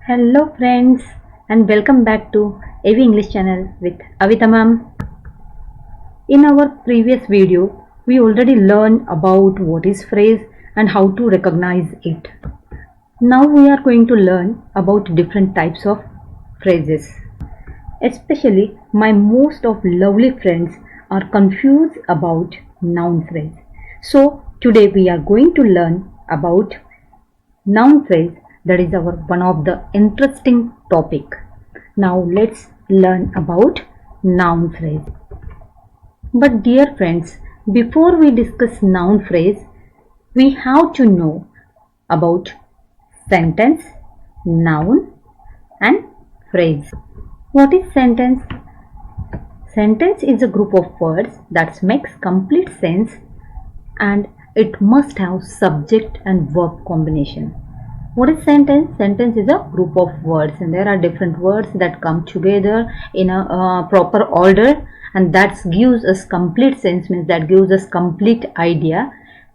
Hello friends and welcome back to AV English channel with Avita ma'am. In our previous video, we already learned about what is phrase and how to recognize it. Now we are going to learn about different types of phrases. Especially my most of lovely friends are confused about noun phrase. So today we are going to learn about noun phrase, that is our one of the interesting topic. Now let's learn about noun phrase. But dear friends, before we discuss noun phrase, we have to know about sentence, noun and phrase. What is sentence? Sentence is a group of words that makes complete sense and it must have subject and verb combination. What is sentence? Sentence is a group of words and there are different words that come together in a proper order, and that gives us complete sense, means that gives us complete idea.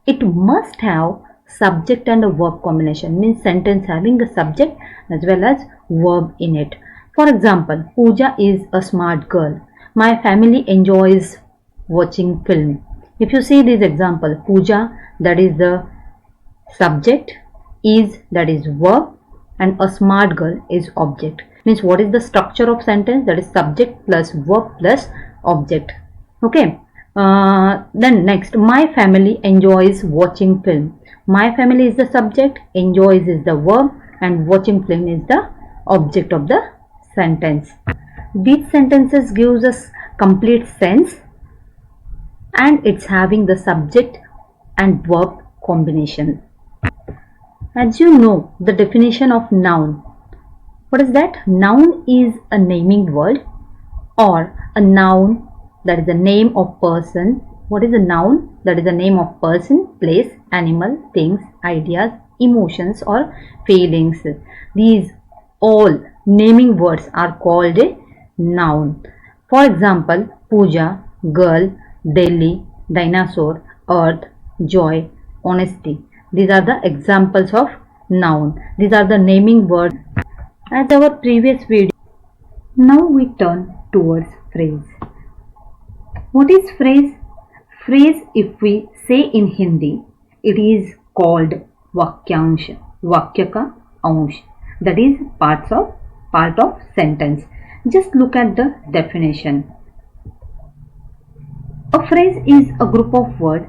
It must have subject and a verb combination, means sentence having a subject as well as verb in it. For example, Pooja is a smart girl. My family enjoys watching film. If you see this example, Pooja, that is the subject, is, that is verb, and a smart girl is object. Means what is the structure of sentence? That is subject plus verb plus object. Okay. Then next, my family enjoys watching film. My family is the subject, enjoys is the verb, and watching film is the object of the sentence. These sentences gives us complete sense and it's having the subject and verb combination. As you know the definition of noun. What is that? Noun is a naming word or a noun, that is the name of person. What is a noun? That is the name of person, place, animal, things, ideas, emotions or feelings. These all naming words are called a noun. For example, Pooja, girl, Delhi, dinosaur, earth, joy, honesty. These are the examples of noun. These are the naming words. As our previous video, now we turn towards phrase. What is phrase? Phrase, if we say in Hindi, it is called Vakyansh, Vakya ka ansh. That is part of sentence. Just look at the definition. A phrase is a group of words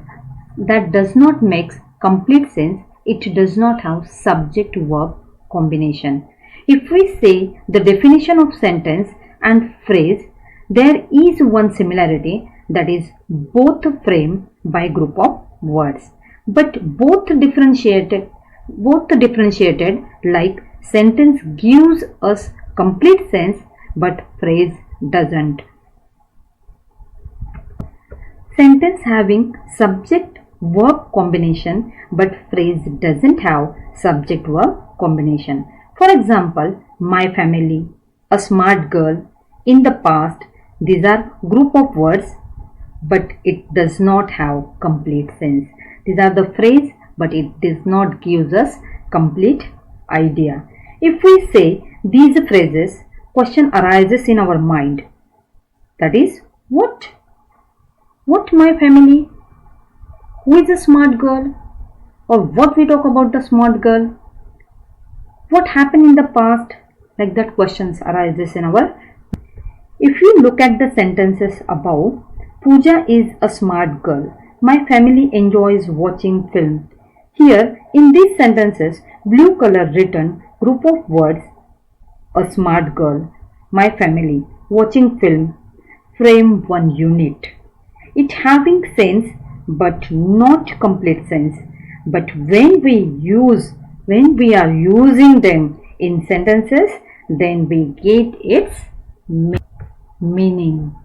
that does not make complete sense. It does not have subject verb combination. If we say the definition of sentence and phrase, there is one similarity, that is both framed by group of words, but both differentiated like sentence gives us complete sense but phrase doesn't. Sentence having subject verb combination but phrase doesn't have subject verb combination. For example, my family, a smart girl, in the past. These are group of words but it does not have complete sense. These are the phrase but it does not give us complete idea. If we say these phrases, question arises in our mind. That is, what my family? Who is a smart girl? Or what we talk about the smart girl? What happened in the past? Like that questions arises in our. If you look at the sentences above, Pooja is a smart girl. My family enjoys watching film. Here in these sentences, blue color written group of words, a smart girl, my family, watching film, frame one unit. It having sense but not complete sense. But when we are using them in sentences, then we get its meaning.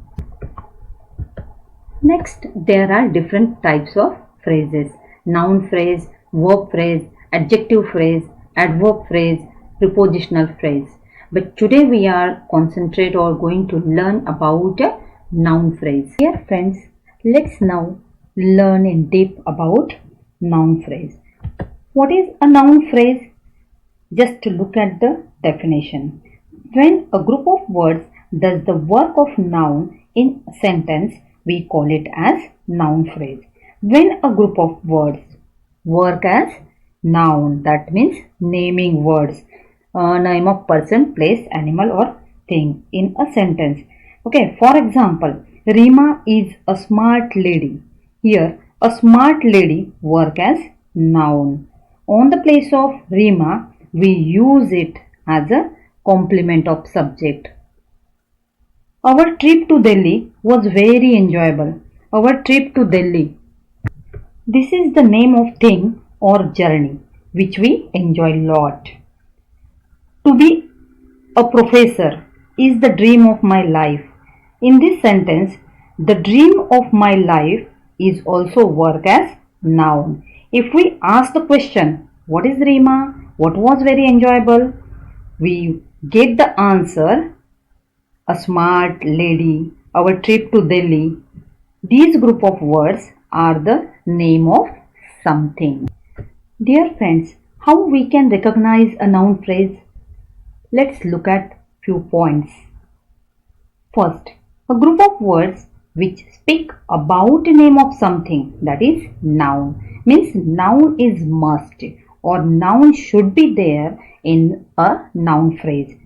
Next, there are different types of phrases: noun phrase, verb phrase, adjective phrase, adverb phrase, prepositional phrase. But today we are going to learn about a noun phrase. Dear friends, let's now learn in depth about noun phrase. What is a noun phrase? Just to look at the definition. When a group of words does the work of noun in a sentence, we call it as noun phrase. When a group of words work as noun, that means naming words, name of person, place, animal or thing in a sentence. Okay, for example, Rima is a smart lady. Here, a smart lady work as noun. On the place of Rima, we use it as a complement of subject. Our trip to Delhi was very enjoyable. Our trip to Delhi. This is the name of thing or journey which we enjoy a lot. To be a professor is the dream of my life. In this sentence, the dream of my life is also work as noun. If we ask the question, what is Rima? What was very enjoyable? We get the answer, a smart lady, our trip to Delhi. These group of words are the name of something. Dear friends, how we can recognize a noun phrase? Let's look at few points. First, a group of words which speak about a name of something, that is noun. Means noun is must or noun should be there in a noun phrase.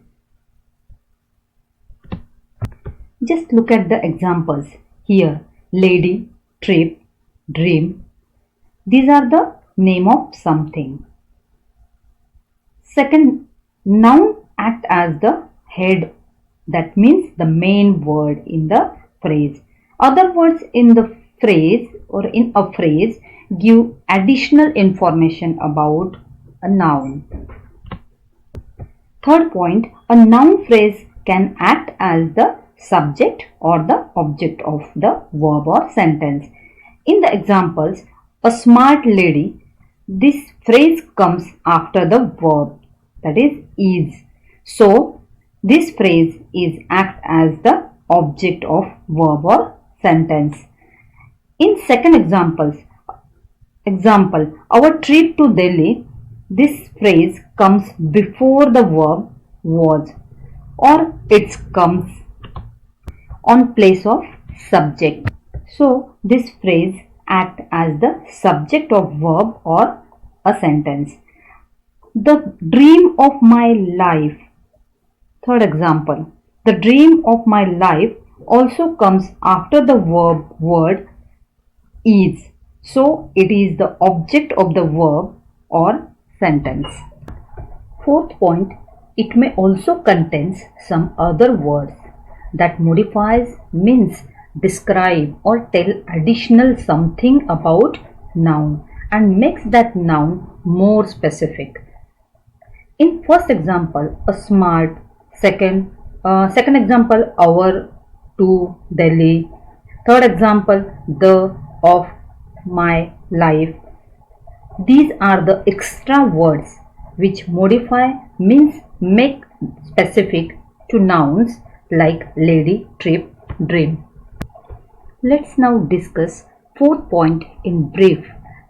Just look at the examples here. Lady, trip, dream. These are the name of something. Second, noun act as the head, that means the main word in the phrase. Other words in the phrase or in a phrase give additional information about a noun. Third point, a noun phrase can act as the subject or the object of the verb or sentence. In the examples, a smart lady, this phrase comes after the verb, that is. So, this phrase is act as the object of verb or sentence. In second example, our trip to Delhi, this phrase comes before the verb was or it comes on place of subject. So, this phrase act as the subject of verb or a sentence. The dream of my life. Third example, the dream of my life also comes after the verb word is. So, it is the object of the verb or sentence. Fourth point, it may also contains some other words that modifies, means describe or tell additional something about noun and makes that noun more specific. In first example, a smart. Second example, our to Delhi. Third example, the of my life. These are the extra words which modify, means make specific to nouns like lady, trip, dream. Let's now discuss fourth point in brief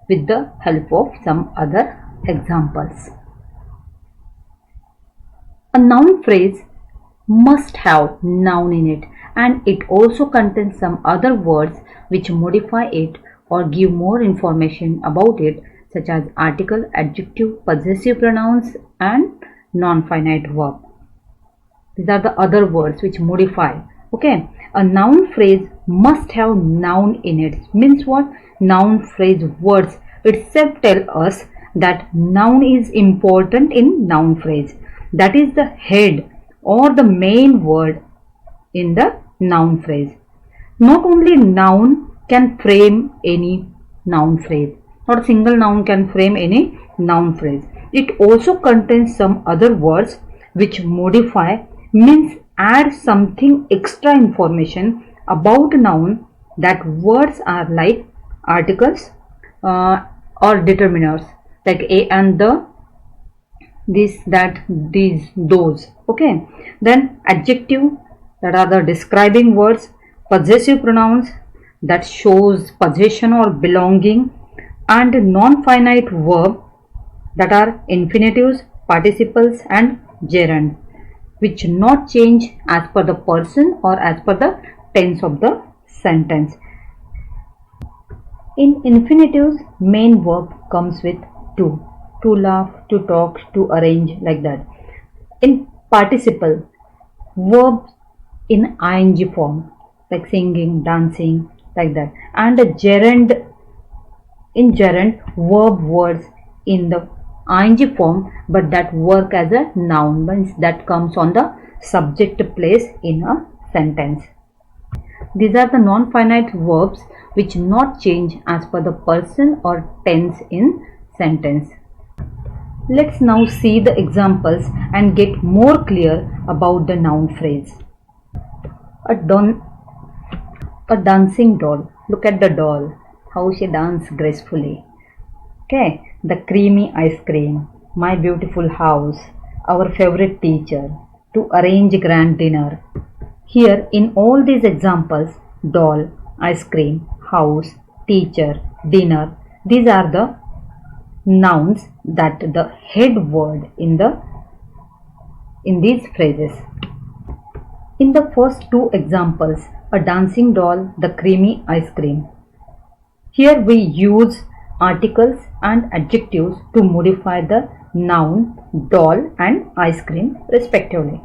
with the help of some other examples. A noun phrase must have noun in it and it also contains some other words which modify it or give more information about it, such as article, adjective, possessive pronouns and non-finite verb. These are the other words which modify. Okay, a noun phrase must have noun in it. Means what? Noun phrase words itself tell us that noun is important in noun phrase. That is the head or the main word in the noun phrase. Not only noun can frame any noun phrase, not a single noun can frame any noun phrase. It also contains some other words which modify, means add something extra information about a noun. That words are like articles or determiners like a and the, this, that, these, those. Okay, then adjective, that are the describing words. Possessive pronouns, that shows possession or belonging, and non-finite verb, that are infinitives participles and gerunds, which not change as per the person or as per the tense of the sentence. In infinitives, main verb comes with to laugh, to talk, to arrange, like that. In participle, verbs in ing form, like singing, dancing, like that. And a gerund, in gerund, verb words in the ing form, but that work as a noun, means that comes on the subject place in a sentence. These are the non-finite verbs which not change as per the person or tense in sentence. Let's now see the examples and get more clear about the noun phrase. A dancing doll. Look at the doll, how she dances gracefully. Okay, the creamy ice cream, my beautiful house, our favorite teacher, to arrange grand dinner. Here in all these examples, doll, ice cream, house, teacher, dinner, these are the nouns that the head word in these phrases. In the first two examples, a dancing doll, the creamy ice cream. Here we use articles and adjectives to modify the noun doll and ice cream respectively.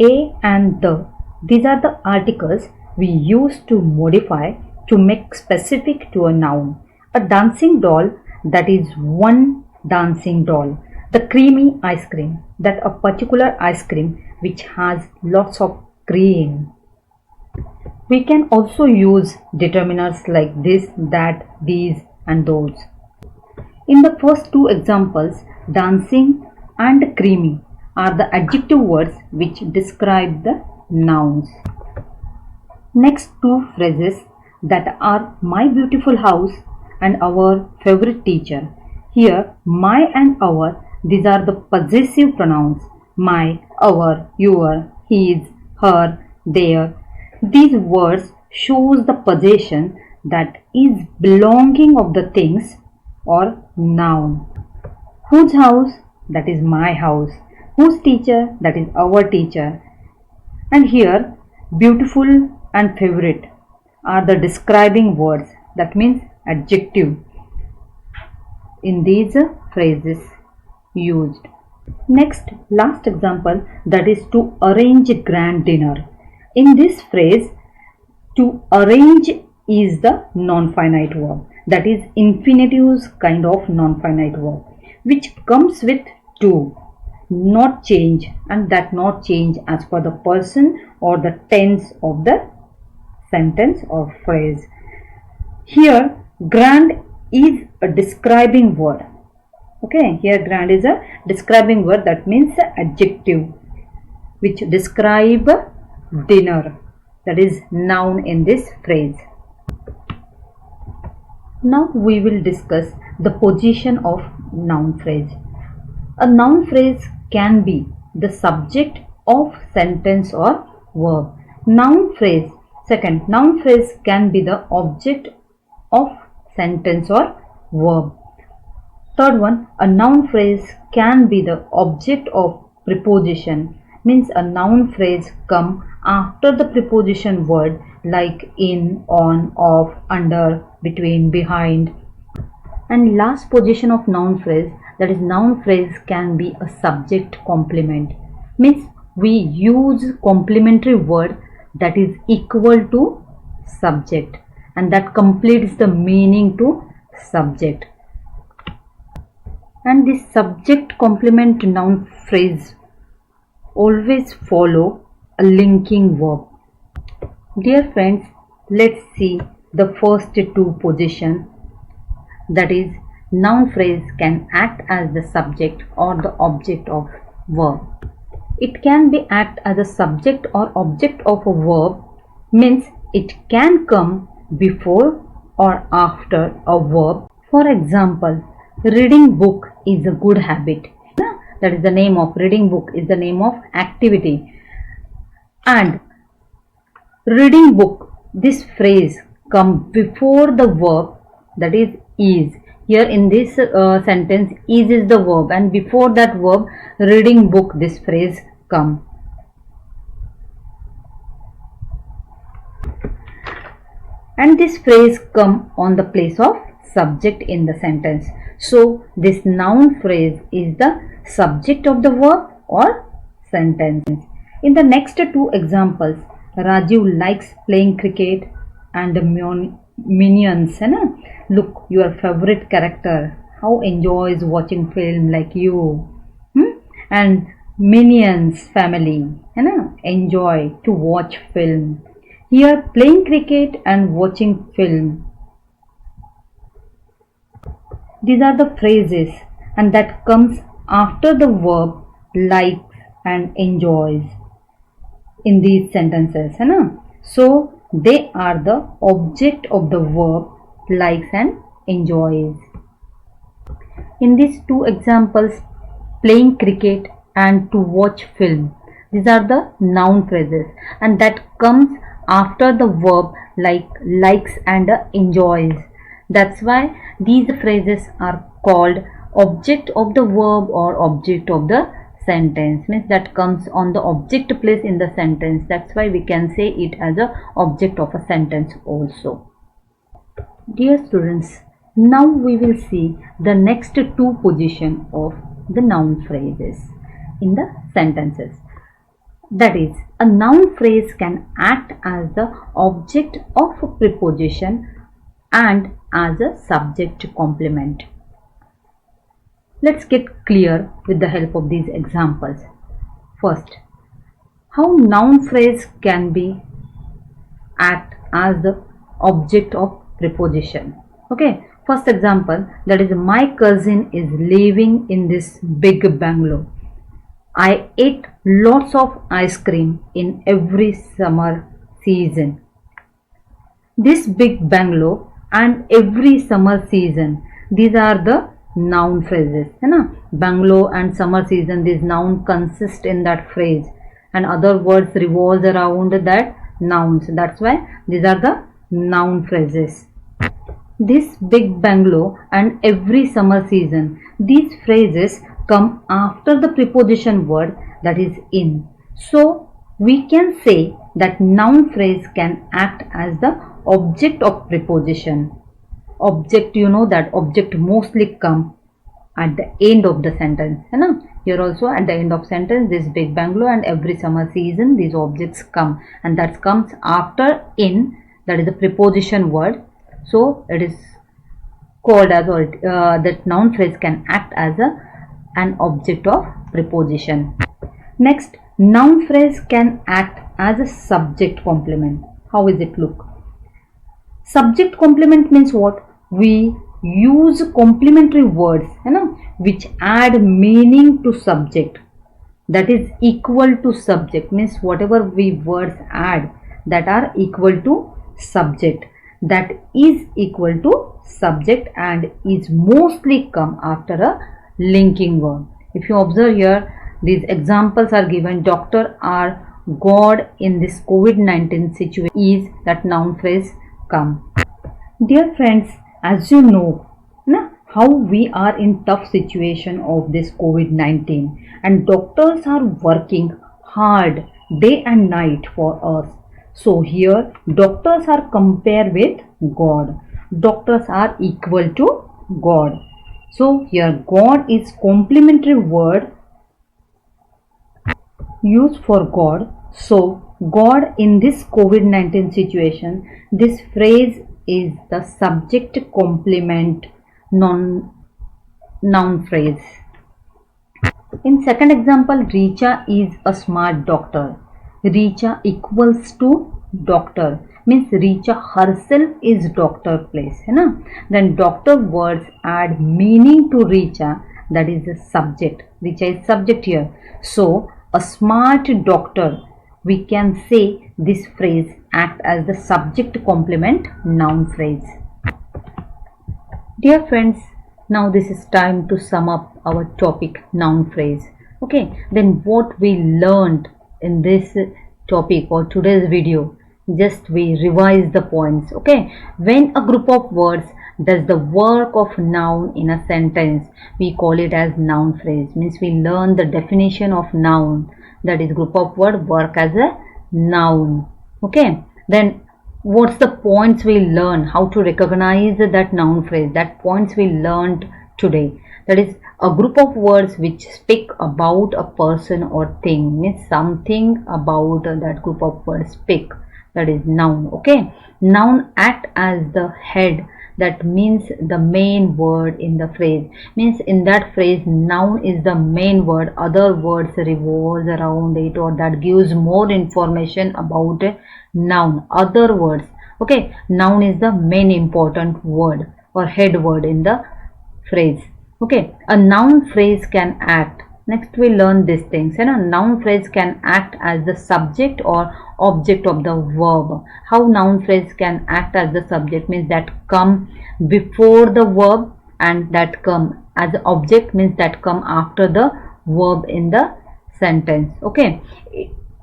A and the, these are the articles we use to modify to make specific to a noun. A dancing doll, that is one dancing doll. The creamy ice cream, that a particular ice cream which has lots of cream. We can also use determiners like this, that, these and those. In the first two examples, dancing and creamy are the adjective words which describe the nouns. Next two phrases, that are my beautiful house and our favorite teacher. Here my and our, these are the possessive pronouns. My, our, your, his, her, their. These words shows the possession that is belonging of the things or noun. Whose house? That is my house. Whose teacher? That is our teacher. And here beautiful and favorite are the describing words, that means adjective in these phrases used. Next, last example, that is to arrange a grand dinner. In this phrase, to arrange is the non-finite verb, that is infinitives kind of non-finite verb, which comes with to, not change, and that not change as per the person or the tense of the sentence or phrase. Here grand is a describing word. Okay, here grand is a describing word, that means adjective which describe dinner, that is noun in this phrase. Now we will discuss the position of noun phrase. A noun phrase can be the subject of sentence or verb. Noun phrase, second, noun phrase can be the object of sentence or verb. Third one, a noun phrase can be the object of preposition, means a noun phrase come after the preposition word like in, on, of, under, between, behind. And last position of noun phrase, that is noun phrase can be a subject complement, means we use complementary word that is equal to subject and that completes the meaning to subject. And this subject complement noun phrase always follow a linking verb. Dear friends, let's see the first two positions, that is noun phrase can act as the subject or the object of verb. It can be act as a subject or object of a verb, means it can come before or after a verb. For example, reading book is a good habit. That is the name of reading book, is the name of activity. And reading book, this phrase come before the verb, that is. Here in this sentence, is the verb, and before that verb, reading book, this phrase come. And this phrase come on the place of subject in the sentence. So this noun phrase is the subject of the verb or sentence. In the next two examples, Rajiv likes playing cricket and the minions. Look, your favorite character, how enjoys watching film like you. And minions family, enjoy to watch film. Here playing cricket and watching film. These are the phrases, and that comes after the verb likes and enjoys in these sentences. So they are the object of the verb likes and enjoys. In these two examples, playing cricket and to watch film, these are the noun phrases, and that comes after the verb like likes and enjoys. That's why these phrases are called object of the verb or object of the sentence. Means that comes on the object place in the sentence. That's why we can say it as a object of a sentence also. Dear students, now we will see the next two position of the noun phrases in the sentences. That is, a noun phrase can act as the object of a preposition and as a subject complement. Let's get clear with the help of these examples. First, how noun phrase can be act as the object of preposition. Okay, first example, that is, my cousin is living in this big bungalow. I ate lots of ice cream in every summer season. This big bungalow and every summer season, these are the noun phrases. Bungalow and summer season, this noun consist in that phrase, and other words revolves around that nouns. That's why these are the noun phrases. This big bungalow and every summer season, these phrases come after the preposition word, that is in. So we can say that noun phrase can act as the object of preposition. Object, you know that object mostly come at the end of the sentence. Here also at the end of sentence, this big bungalow and every summer season, these objects come, and that comes after in, that is the preposition word. So it is called as that noun phrase can act as an object of preposition. Next, noun phrase can act as a subject complement. How is it look? Subject complement means what? We use complementary words which add meaning to subject, that is equal to subject. Means whatever we words add that are equal to subject, that is equal to subject and is mostly come after a linking verb. If you observe here, these examples are given. Doctor are God in this COVID-19 situation, is that noun phrase come. Dear friends, as you know how we are in tough situation of this COVID-19, and doctors are working hard day and night for us. So here doctors are compared with God. Doctors are equal to God. So here God is complementary word used for God. So God in this COVID-19 situation, this phrase is the subject complement noun phrase. In second example, Richa is a smart doctor. Richa equals to doctor, means Richa herself is doctor place. Then doctor words add meaning to Richa, that is the subject. Richa is subject here. So a smart doctor, we can say this phrase act as the subject complement noun phrase. Dear friends, now this is time to sum up our topic noun phrase. Okay, then what we learned in this topic or today's video, just we revise the points. Okay, when a group of words does the work of noun in a sentence. We call it as noun phrase. Means we learn the definition of noun, that is group of word work as a noun. Okay, then what's the points we learn, how to recognize that noun phrase, that points we learned today. That is a group of words which speak about a person or thing, means something about that group of words speak, that is noun. Okay, noun act as the head, that means the main word in the phrase. Means in that phrase noun is the main word, other words revolves around it, or that gives more information about a noun, other words. Okay, noun is the main important word or head word in the phrase. Okay, a noun phrase can act. Next we learn these things. And a noun phrase can act as the subject or object of the verb. How noun phrase can act as the subject means that come before the verb, and that come as the object means that come after the verb in the sentence. Okay,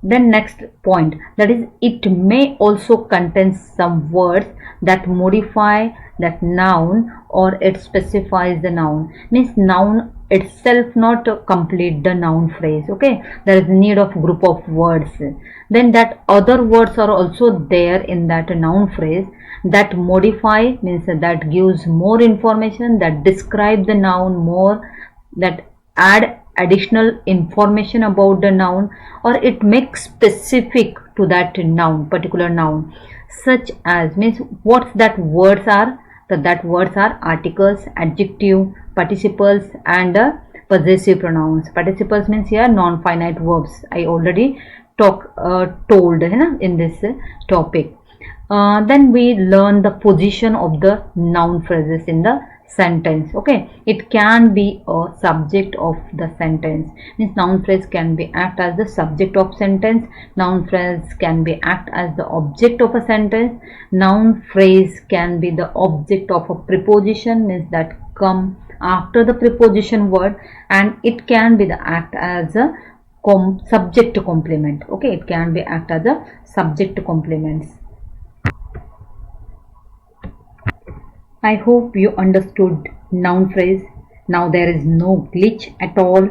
then next point, that is it may also contain some words that modify that noun, or it specifies the noun. Means noun itself not complete the noun phrase. Okay, there is need of group of words, then that other words are also there in that noun phrase that modify, means that gives more information, that describe the noun more, that add additional information about the noun, or it makes specific to that noun, particular noun. Such as, means what that words are, that words are articles, adjective, participles, and possessive pronouns. Participles means here non-finite verbs. I already told in this topic. Then we learn the position of the noun phrases in the sentence. Okay, it can be a subject of the sentence. Means noun phrase can be act as the subject of sentence, noun phrase can be act as the object of a sentence, noun phrase can be the object of a preposition, means that come after the preposition word, and it can be the act as a subject to complement. Okay, it can be act as a subject to complements. I hope you understood noun phrase. Now there is no glitch at all.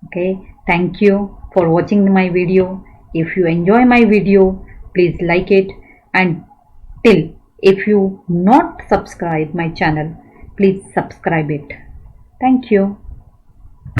Okay, thank you for watching my video. If you enjoy my video, please like it, and if you not subscribe my channel, please subscribe it. Thank you.